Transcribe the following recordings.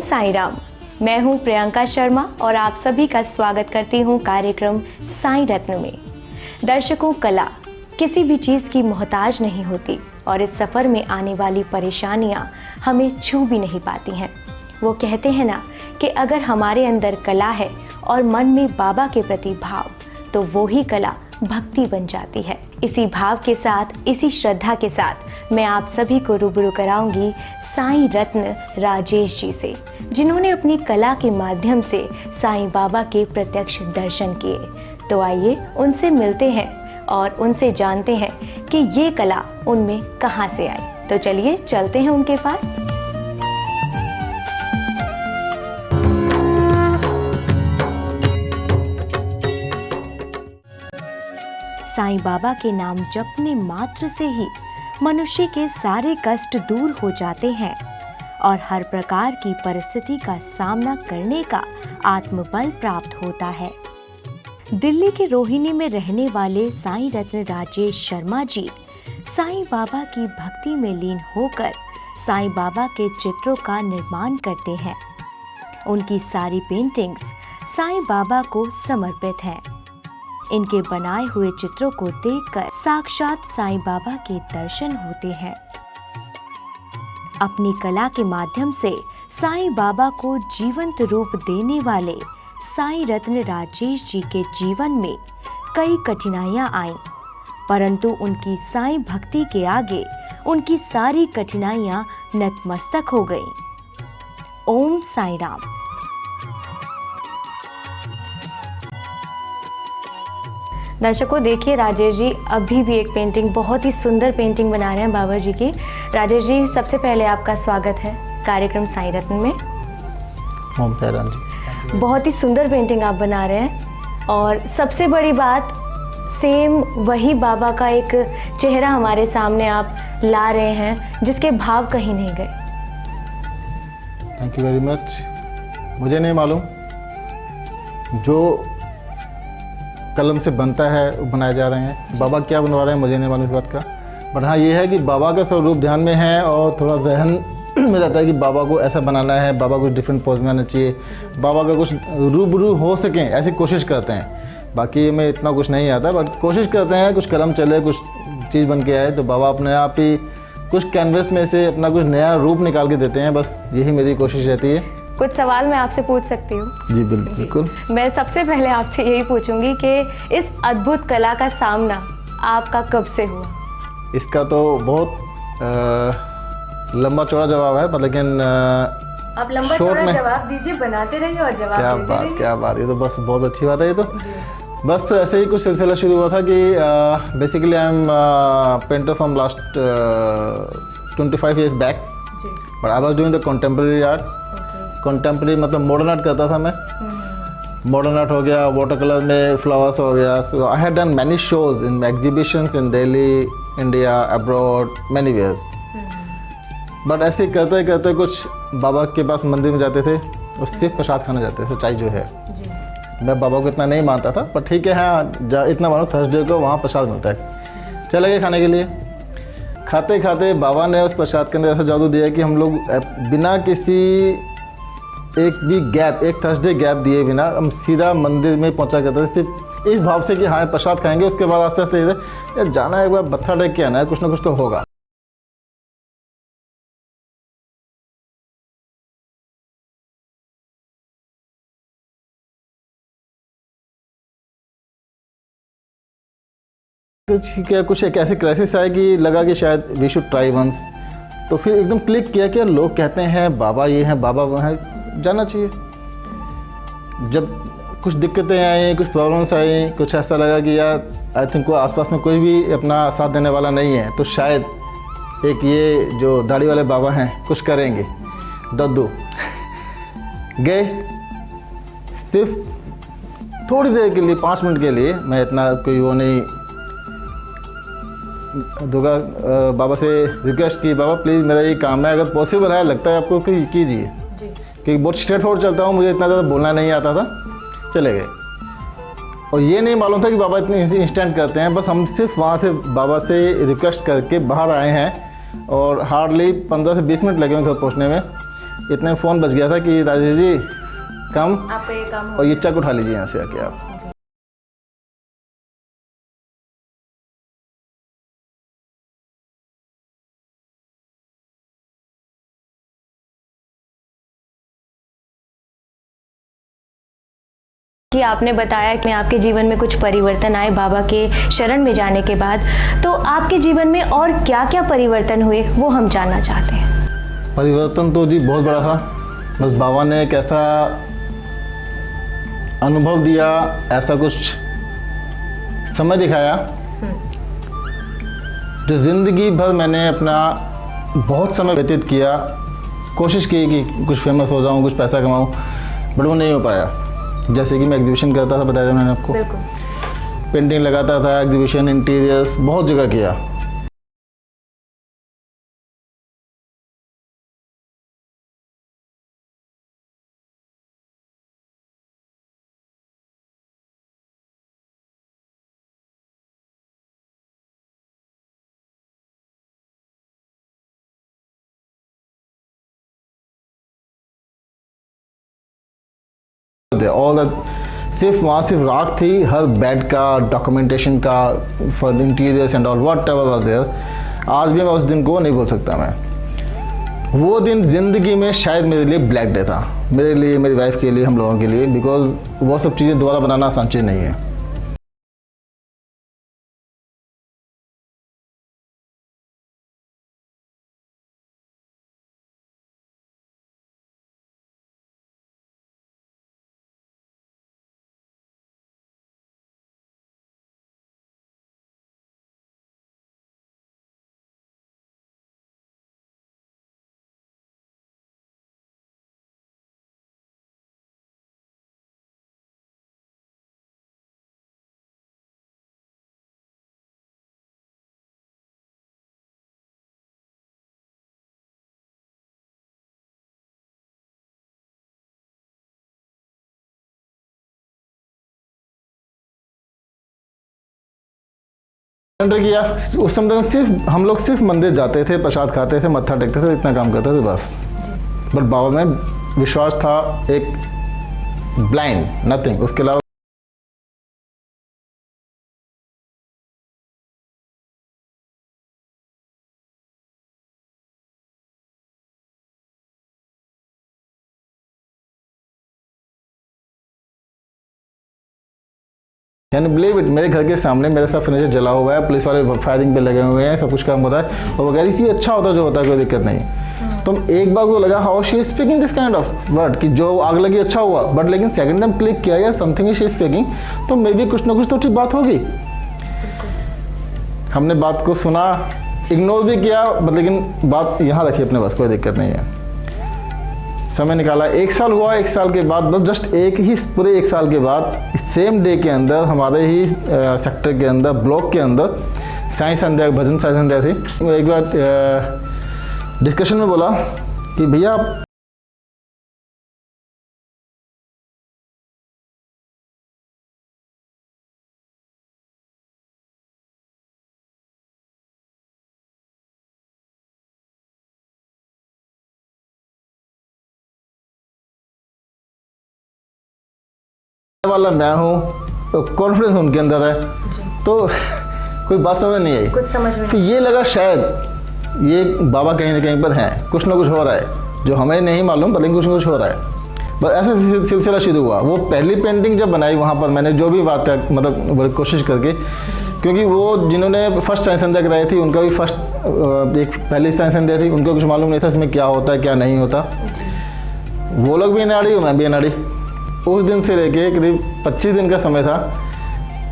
साईं राम। मैं हूं प्रियंका शर्मा और आप सभी का स्वागत करती हूं कार्यक्रम साईं रत्न में। दर्शकों, कला किसी भी चीज़ की मोहताज नहीं होती और इस सफ़र में आने वाली परेशानियां हमें छू भी नहीं पाती हैं। वो कहते हैं ना कि अगर हमारे अंदर कला है और मन में बाबा के प्रति भाव, तो वो ही कला भक्ति बन जाती है। इसी भाव के साथ, इसी श्रद्धा के साथ मैं आप सभी को रूबरू कराऊंगी साईं रत्न राजेश जी से, जिन्होंने अपनी कला के माध्यम से साईं बाबा के प्रत्यक्ष दर्शन किए। तो आइए उनसे मिलते हैं और उनसे जानते हैं कि ये कला उनमें कहाँ से आई। तो चलिए चलते हैं उनके पास। साईं बाबा के नाम जपने मात्र से ही मनुष्य के सारे कष्ट दूर हो जाते हैं और हर प्रकार की परिस्थिति का सामना करने का आत्मबल प्राप्त होता है। दिल्ली के रोहिणी में रहने वाले साईं रत्न राजेश शर्मा जी साईं बाबा की भक्ति में लीन होकर साईं बाबा के चित्रों का निर्माण करते हैं। उनकी सारी पेंटिंग्स साईं बाबा को समर्पित हैं। इनके बनाए हुए चित्रों को देखकर साक्षात साईं बाबा के दर्शन होते हैं। अपनी कला के माध्यम से साईं बाबा को जीवंत रूप देने वाले साईं रत्न राजेश जी के जीवन में कई कठिनाइयां आईं, परंतु उनकी साईं भक्ति के आगे उनकी सारी कठिनाइयां नतमस्तक हो गईं। ओम साईं राम। दर्शकों, देखिए राजेश जी अभी भी एक पेंटिंग, बहुत ही सुंदर पेंटिंग बना रहे हैं बाबा जी की। राजेश जी, सबसे पहले आपका स्वागत है कार्यक्रम साईं रत्न में। ओम साईं राम जी। बहुत ही सुंदर पेंटिंग आप बना रहे हैं और सबसे बड़ी बात, सेम वही बाबा का एक चेहरा हमारे सामने आप ला रहे हैं जिसके भाव कहीं नहीं गए। Thank you very much. मुझे नहीं मालूम जो कलम से बनता है वो बनाए जा रहे हैं, बाबा क्या बनवा रहे हैं मुझे नहीं मालूम इस बात का। बट हाँ, ये है कि बाबा का स्वरूप ध्यान में है और थोड़ा जहन में रहता है कि बाबा को ऐसा बनाना है, बाबा को डिफरेंट पोज में आना चाहिए, बाबा का कुछ रूबरू हो सकें ऐसी कोशिश करते हैं। बाकी में इतना कुछ नहीं आता, बट कोशिश करते हैं कुछ कलम चले, कुछ चीज़ बन के आए तो बाबा अपने आप ही कुछ कैनवस में से अपना कुछ नया रूप निकाल के देते हैं। बस यही मेरी कोशिश रहती है। कुछ सवाल मैं आपसे पूछ सकती हूँ? जी बिल्कुल। मैं सबसे पहले आपसे यही पूछूंगी कि इस अद्भुत कला का सामना आपका कब से हुआ? इसका तो बहुत लंबा चौड़ा जवाब है, पर लेकिन आप लंबा चौड़ा जवाब दीजिए, बनाते रहिए और जवाब देते रहिए। क्या बात, ये तो बस बहुत अच्छी बात है। ये तो बस ऐसे ही कुछ सिलसिला शुरू हुआ था कि basically I am painter from last 25 years back, but I was doing the contemporary art. Contemporary मतलब मॉडर्न आर्ट करता था मैं। मॉडर्न आर्ट हो गया, वाटर कलर में फ्लावर्स हो गया। So I had done many shows in exhibitions in Delhi, India, abroad, many wheres. But ऐसे करते करते कुछ बाबा के पास मंदिर में जाते थे और सिर्फ प्रसाद खाने जाते थे, सच्चाई जो है। मैं बाबा को इतना नहीं मानता था, पर ठीक है, हाँ इतना मानो थर्सडे को वहाँ प्रसाद मिलता है। चले गए खाने के लिए। खाते खाते बाबा ने उस प्रसाद के अंदर ऐसा जादू दिया कि हम लोग बिना किसी एक भी गैप, एक थर्सडे गैप दिए बिना हम सीधा मंदिर में पहुंचा करते थे, सिर्फ इस भाव से कि हाँ प्रसाद खाएंगे। उसके बाद आस्ते आस्ते यार जाना है, एक बार मत्था टेक के आना है, कुछ ना कुछ तो होगा। कुछ एक ऐसी क्राइसिस आए कि लगा कि शायद वी शुड ट्राई वंस। तो फिर एकदम क्लिक किया कि लोग कहते हैं बाबा ये हैं, बाबा वो हैं, जाना चाहिए। जब कुछ दिक्कतें आई, कुछ प्रॉब्लम्स आई, कुछ ऐसा लगा कि यार आई थिंक को आसपास में कोई भी अपना साथ देने वाला नहीं है, तो शायद एक ये जो दाढ़ी वाले बाबा हैं कुछ करेंगे। दद्दू गए, सिर्फ थोड़ी देर के लिए, 5 मिनट के लिए, मैं इतना कोई वो नहीं दूंगा। बाबा से रिक्वेस्ट की, बाबा प्लीज़ मेरा ये काम है, अगर पॉसिबल है, लगता है आपको कि कीजिए, क्योंकि बहुत स्ट्रेट फॉरवर्ड चलता हूँ, मुझे इतना ज़्यादा बोलना नहीं आता था। चले गए और ये नहीं मालूम था कि बाबा इतनी इंस्टेंट करते हैं। बस हम सिर्फ वहाँ से बाबा से रिक्वेस्ट करके बाहर आए हैं और हार्डली 15 से 20 मिनट लगे हैं घर पहुँचने में। इतने में फ़ोन बज गया था कि राजेश जी कम आपका ये काम और ये चक उठा लीजिए यहाँ से आके आप। कि आपने बताया कि आपके जीवन में कुछ परिवर्तन आए बाबा के शरण में जाने के बाद, तो आपके जीवन में और क्या क्या परिवर्तन हुए वो हम जानना चाहते हैं। परिवर्तन तो जी बहुत बड़ा था, बस बाबा ने एक ऐसा अनुभव दिया, ऐसा कुछ समय दिखाया जो ज़िंदगी भर मैंने अपना बहुत समय व्यतीत किया, कोशिश की कि कुछ फेमस हो जाऊं, कुछ पैसा कमाऊं, बट वो नहीं हो पाया। जैसे कि मैं एग्जीबिशन करता था, बताया था मैंने आपको, पेंटिंग लगाता था, एग्जीबिशन, इंटीरियर्स बहुत जगह किया। ऑल सिर्फ वहाँ सिर्फ राख थी, हर बेड का, डॉक्यूमेंटेशन का, for interiors and all whatever was there. आज भी मैं उस दिन को नहीं भूल सकता। मैं वो दिन ज़िंदगी में शायद मेरे लिए ब्लैक डे था, मेरे लिए, मेरी वाइफ के लिए, हम लोगों के लिए, बिकॉज वो सब चीज़ें दोबारा बनाना आसान चीज़ नहीं है। सरेंडर किया। उस समय तक सिर्फ हम लोग सिर्फ मंदिर जाते थे, प्रसाद खाते थे, मत्था टेकते थे, इतना काम करते थे बस। बट बाबा में विश्वास था, एक ब्लाइंड, नथिंग, उसके अलावा कैन बिलीव इट, मेरे घर के सामने मेरे साथ फर्नीचर जला हुआ है, पुलिस वाले फायरिंग पे लगे हुए हैं, सब कुछ काम होता है, और वो कह रही थी अच्छा होता जो होता है, कोई दिक्कत नहीं। तो एक बार को लगा how she is speaking this kind of word कि जो आग लगी अच्छा हुआ, बट लेकिन सेकंड टाइम क्लिक किया या समथिंग शी इज स्पीकिंग, तो मे बी कुछ ना कुछ तो ठीक बात होगी। हमने बात को सुना, इग्नोर भी किया, बट लेकिन बात यहाँ रखी अपने पास, कोई दिक्कत नहीं है। समय निकाला, 1 साल हुआ, 1 साल के बाद, बस जस्ट पूरे 1 साल के बाद सेम डे के अंदर हमारे ही सेक्टर के अंदर, ब्लॉक के अंदर साई संध्या, भजन साई संध्या थी। वो एक बार डिस्कशन में बोला कि भैया आप वाला मैं हूँ, तो कॉन्फिडेंस उनके अंदर है, तो कोई बात समझ नहीं आई, कुछ समझ में फिर ये लगा शायद ये बाबा कहीं ना कहीं पर हैं, कुछ ना कुछ हो रहा है जो हमें नहीं मालूम, लेकिन कुछ ना कुछ हो रहा है। बस ऐसा सिलसिला शुरू हुआ। वो पहली पेंटिंग जब बनाई वहाँ पर मैंने जो भी बात है, मतलब बड़ी कोशिश करके, क्योंकि वो जिन्होंने फर्स्ट साई संध्या कराई थी उनका भी एक पहली साई संध्या थी, उनको कुछ मालूम नहीं था इसमें क्या होता है क्या नहीं होता। वो लोग भी अनाड़ी और मैं भी अनाड़ी। उस दिन से लेके करीब 25 दिन का समय था,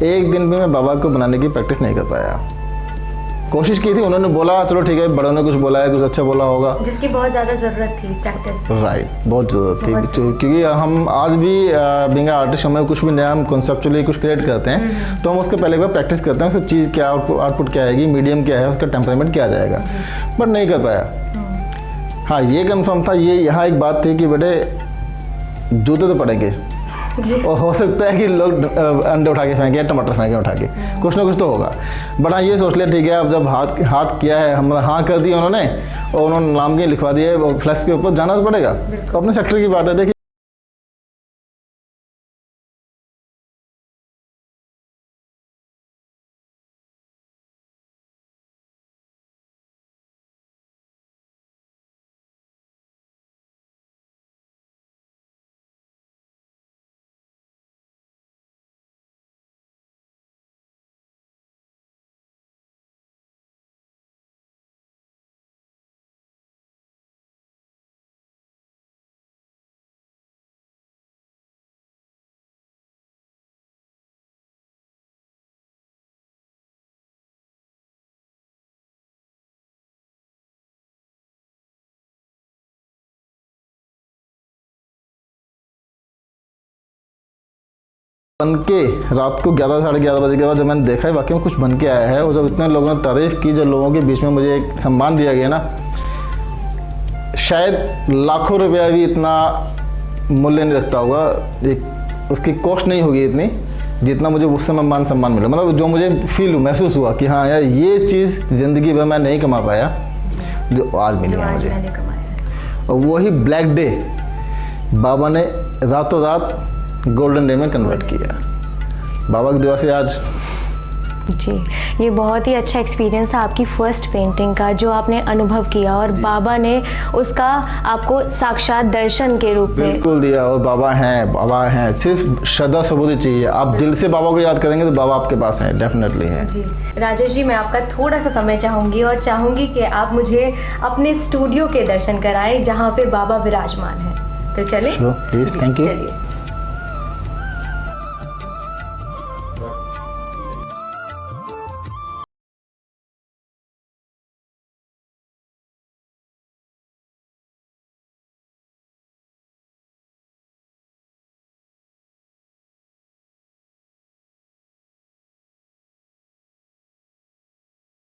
एक दिन भी मैं बाबा को बनाने की प्रैक्टिस नहीं कर पाया। कोशिश की थी, उन्होंने बोला चलो ठीक है, बड़ों ने कुछ बोला है, कुछ अच्छा बोला होगा, जिसकी बहुत ज़्यादा ज़रूरत थी प्रैक्टिस। राइट, बहुत ज़रूरत थी, क्योंकि हम आज भी बीइंग आर्टिस्ट, हमें कुछ भी नया, हम कॉन्सेप्चुअली कुछ क्रिएट करते हैं तो हम उसके पहले एक बार प्रैक्टिस करते हैं, उसकी चीज़ क्या, आउटपुट क्या आएगी, मीडियम क्या है, उसका टेम्परामेंट क्या आ जाएगा, बट नहीं कर पाया। हाँ, ये कन्फर्म था, ये यहाँ एक बात थी कि बेटे जूते तो पड़ेंगे, और हो सकता है कि लोग अंडे उठा के फेंके या टमाटर फेंके उठा के, कुछ ना कुछ तो होगा। बट हाँ ये सोच लिया ठीक है, अब जब हाथ किया है, हम हाँ कर दिया उन्होंने और उन्होंने नाम के लिखवा दिया, फ्लैक्स के ऊपर जाना तो पड़ेगा। तो अपने सेक्टर की बात है। देखिए बन के रात को 11 साढ़े 11 बजे के बाद जब मैंने देखा है वाकई में कुछ बन के आया है, और जब इतने लोगों ने तारीफ की, जब लोगों के बीच में मुझे एक सम्मान दिया गया ना, शायद लाखों रुपया भी इतना मूल्य नहीं रखता होगा, एक उसकी कॉस्ट नहीं होगी इतनी जितना मुझे उस समय मान सम्मान मिला। मतलब जो मुझे फील महसूस हुआ कि हाँ यार ये चीज़ ज़िंदगी भर मैं नहीं कमा पाया जो आज मिली है मुझे। और वही ब्लैक डे बाबा ने रातों रात गोल्डन डे में कन्वर्ट किया। बाबा की दुआ से आज जी, ये बहुत ही अच्छा एक्सपीरियंस था आपकी फर्स्ट पेंटिंग का जो आपने अनुभव किया, और बाबा ने उसका आपको साक्षात दर्शन के रूप में बिल्कुल दिया। और बाबा हैं, सिर्फ श्रद्धा सबूत चाहिए। आप दिल से बाबा को याद करेंगे तो बाबा आपके पास हैं, डेफिनेटली हैं। जी राजेश जी, मैं आपका थोड़ा सा समय चाहूँगी और चाहूँगी कि आप मुझे अपने स्टूडियो के दर्शन कराएं जहाँ पे बाबा विराजमान हैं। तो चले प्लीज, थैंक यू। चलिए।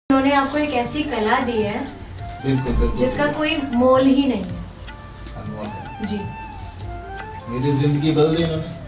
उन्होंने आपको एक ऐसी कला दी है बिल्कुल बिल्कुल, जिसका कोई मोल ही नहीं है। अनमोल है। जी मेरी जिंदगी बदल दी इन्होंने।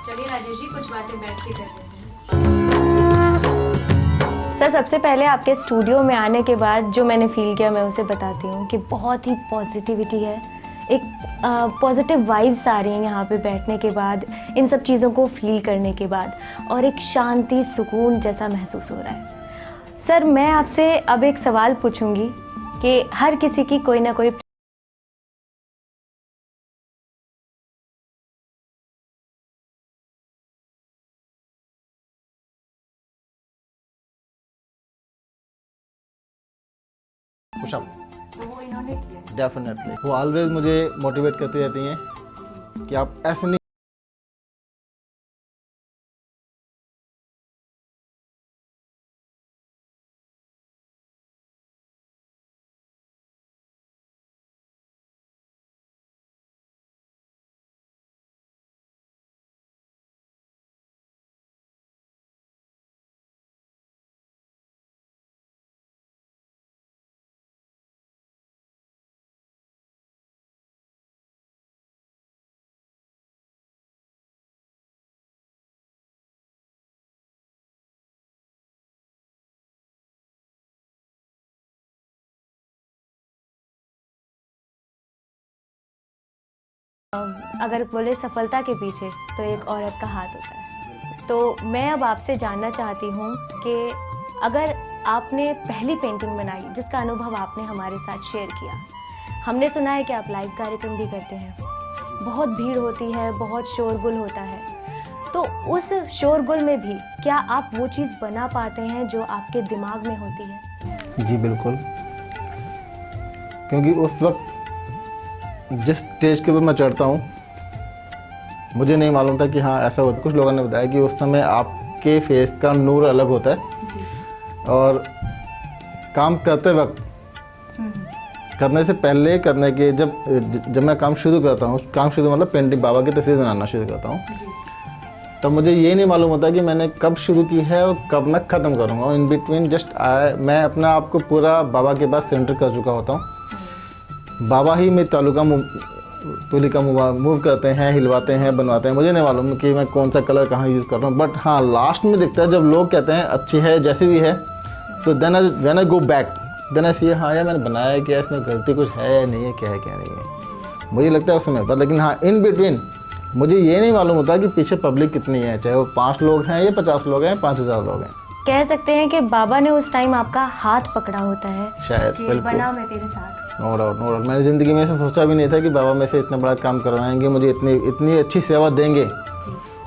चलिए राजेश जी, कुछ बातें बैठ के कर लेते हैं। सर, सबसे पहले आपके स्टूडियो में आने के बाद जो मैंने फील किया मैं उसे बताती हूँ कि बहुत ही पॉजिटिविटी है, एक पॉजिटिव वाइब्स आ रही हैं यहाँ पे बैठने के बाद, इन सब चीज़ों को फील करने के बाद, और एक शांति सुकून जैसा महसूस हो रहा है। सर, मैं आपसे अब एक सवाल पूछूंगी कि हर किसी की कोई ना कोई पुशअप, तो वो इन्होंने किया। डेफिनेटली वो ऑलवेज मुझे मोटिवेट करती रहती हैं कि आप ऐसे नहीं। अगर बोले सफलता के पीछे तो एक औरत का हाथ होता है। तो मैं अब आपसे जानना चाहती हूँ कि अगर आपने पहली पेंटिंग बनाई जिसका अनुभव आपने हमारे साथ शेयर किया, हमने सुना है कि आप लाइव कार्यक्रम भी करते हैं, बहुत भीड़ होती है, बहुत शोरगुल होता है, तो उस शोरगुल में भी क्या आप वो चीज़ बना पाते हैं जो आपके दिमाग में होती है? जी बिल्कुल, क्योंकि उस वक्त जिस स्टेज के ऊपर मैं चढ़ता हूँ मुझे नहीं मालूम था कि हाँ ऐसा होता। कुछ लोगों ने बताया कि उस समय आपके फेस का नूर अलग होता है जी। और काम करते वक्त, करने से पहले, करने के जब मैं काम शुरू करता हूँ, काम शुरू मतलब पेंटिंग, बाबा की तस्वीर बनाना शुरू करता हूँ, तब मुझे ये नहीं मालूम होता कि मैंने कब शुरू की है और कब मैं ख़त्म करूँगा। इन बिटवीन जस्ट मैं अपने आप को पूरा बाबा के पास सेंटर कर चुका होता हूँ। बाबा ही मेरी तुली का मूव करते हैं, हिलवाते हैं, बनवाते हैं। मुझे नहीं मालूम कि मैं कौन सा कलर कहाँ यूज़ कर रहा हूँ, बट हाँ लास्ट में दिखता है जब लोग कहते हैं अच्छी है जैसी भी है, तो then I go back, then I see हाँ यार मैंने बनाया है, क्या इसमें गलती कुछ है या नहीं है, क्या है क्या नहीं है, मुझे लगता है उस समय पर। लेकिन हाँ इन बिटवीन मुझे ये नहीं मालूम होता कि पीछे पब्लिक कितनी है, चाहे वो 5 लोग हैं या 50 लोग हैं, 5000 लोग हैं। कह सकते हैं कि बाबा ने उस टाइम आपका हाथ पकड़ा होता है, शायद, कि बिल्कुल। बना मैं तेरे साथ। No doubt, no doubt. मैंने ज़िंदगी में ऐसा सोचा भी नहीं था कि बाबा मेरे से इतना बड़ा काम करवाएंगे, मुझे इतनी अच्छी सेवा देंगे,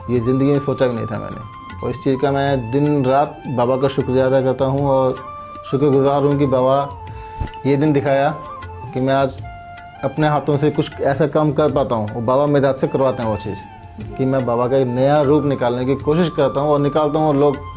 ये ज़िंदगी में सोचा भी नहीं था मैंने। और इस चीज़ का मैं दिन रात बाबा का शुक्रिया अदा करता हूँ और शुक्रगुजार हूँ कि बाबा ये दिन दिखाया कि मैं आज अपने हाथों से कुछ ऐसा काम कर पाता हूँ, और बाबा मेरे हाथ से करवाते हैं वो चीज़, कि मैं बाबा का एक नया रूप निकालने की कोशिश करता हूँ और निकालता हूँ, और लोग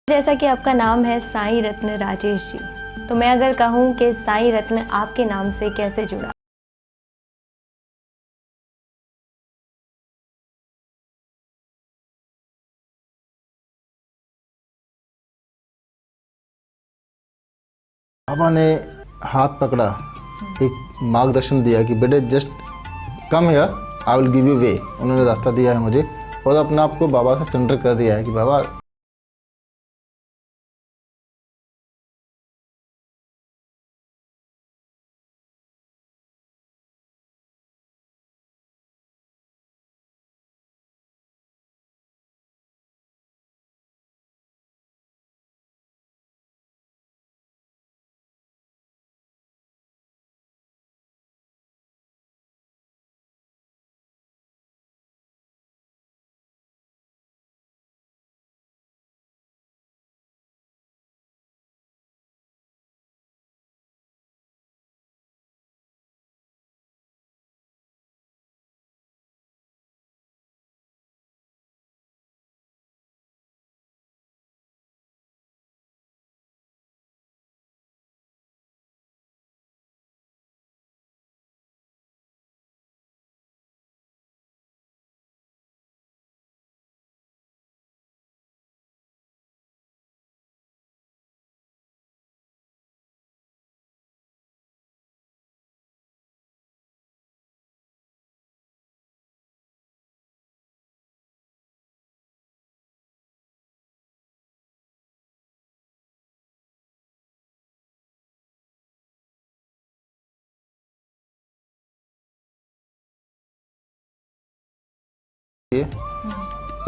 जैसा कि आपका नाम है साईं रत्न राजेश जी, तो मैं अगर कहूँ कि साईं रत्न आपके नाम से कैसे जुड़ा? बाबा ने हाथ पकड़ा, एक मार्गदर्शन दिया कि बेटे just come here, I will give you way. उन्होंने रास्ता दिया है मुझे, और अपने आप को बाबा से सेंटर कर दिया है कि बाबा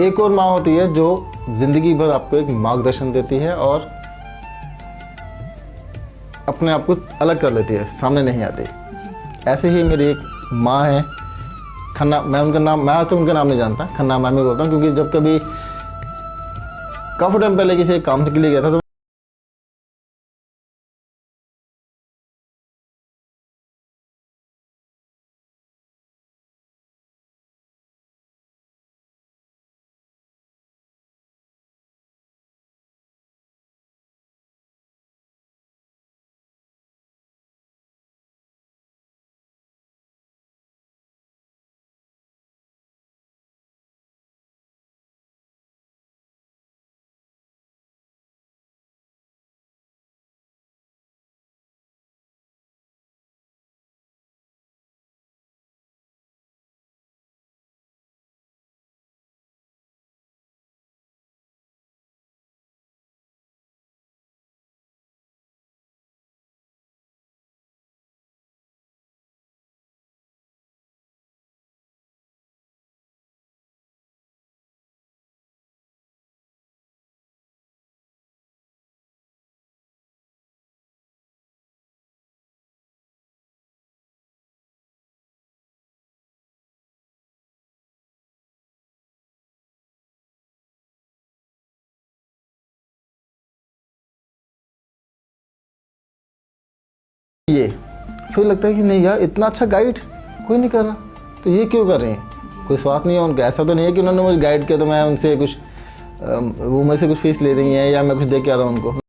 एक और माँ होती है जो ज़िंदगी भर आपको एक मार्गदर्शन देती है और अपने आप को अलग कर लेती है, सामने नहीं आती। ऐसे ही मेरी एक माँ है, खन्ना, मैं आज तो उनका नाम नहीं जानता, खन्ना मामी बोलता हूँ, क्योंकि जब कभी काफ़ी टाइम पहले किसी एक काम के लिए गया था तो ये फिर लगता है कि नहीं यार, इतना अच्छा गाइड कोई नहीं कर रहा, तो ये क्यों कर रहे हैं, कोई स्वार्थ नहीं है उनका। ऐसा तो नहीं है कि उन्होंने मुझे गाइड किया तो मैं उनसे कुछ वो मुझसे कुछ फीस ले देंगे या मैं कुछ दे के आ रहा हूँ उनको।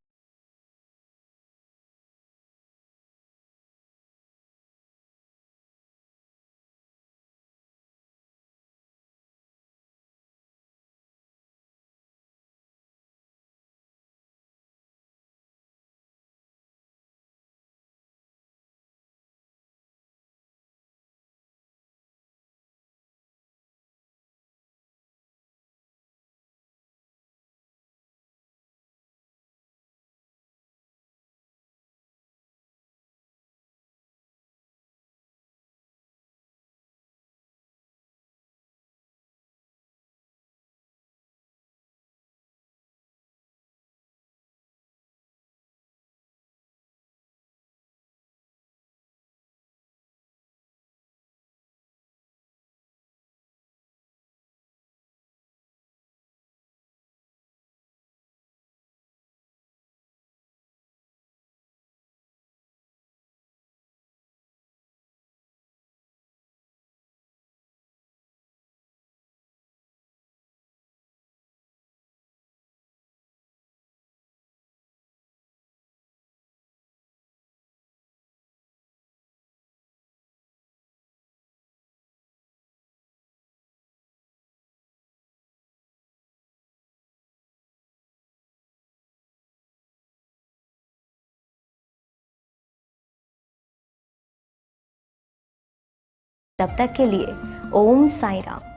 तब तक के लिए ओम साई राम।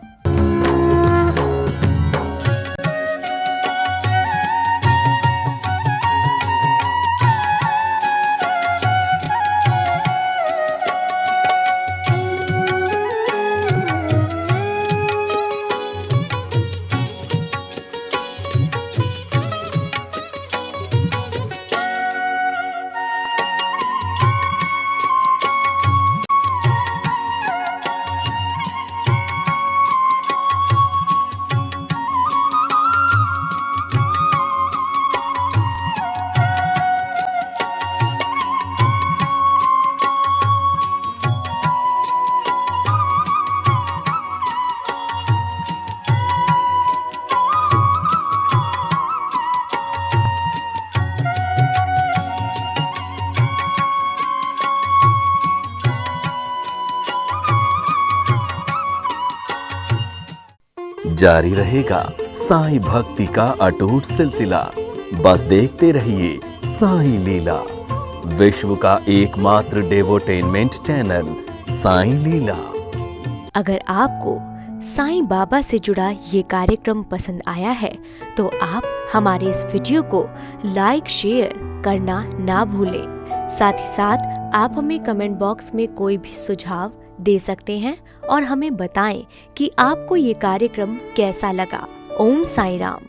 जारी रहेगा साईं भक्ति का अटूट सिलसिला। बस देखते रहिए साईं लीला, विश्व का एकमात्र डेवोटेनमेंट चैनल साईं लीला। अगर आपको साईं बाबा से जुड़ा ये कार्यक्रम पसंद आया है तो आप हमारे इस वीडियो को लाइक शेयर करना ना भूलें। साथ ही साथ आप हमें कमेंट बॉक्स में कोई भी सुझाव दे सकते हैं और हमें बताएं कि आपको ये कार्यक्रम कैसा लगा। ओम साई राम।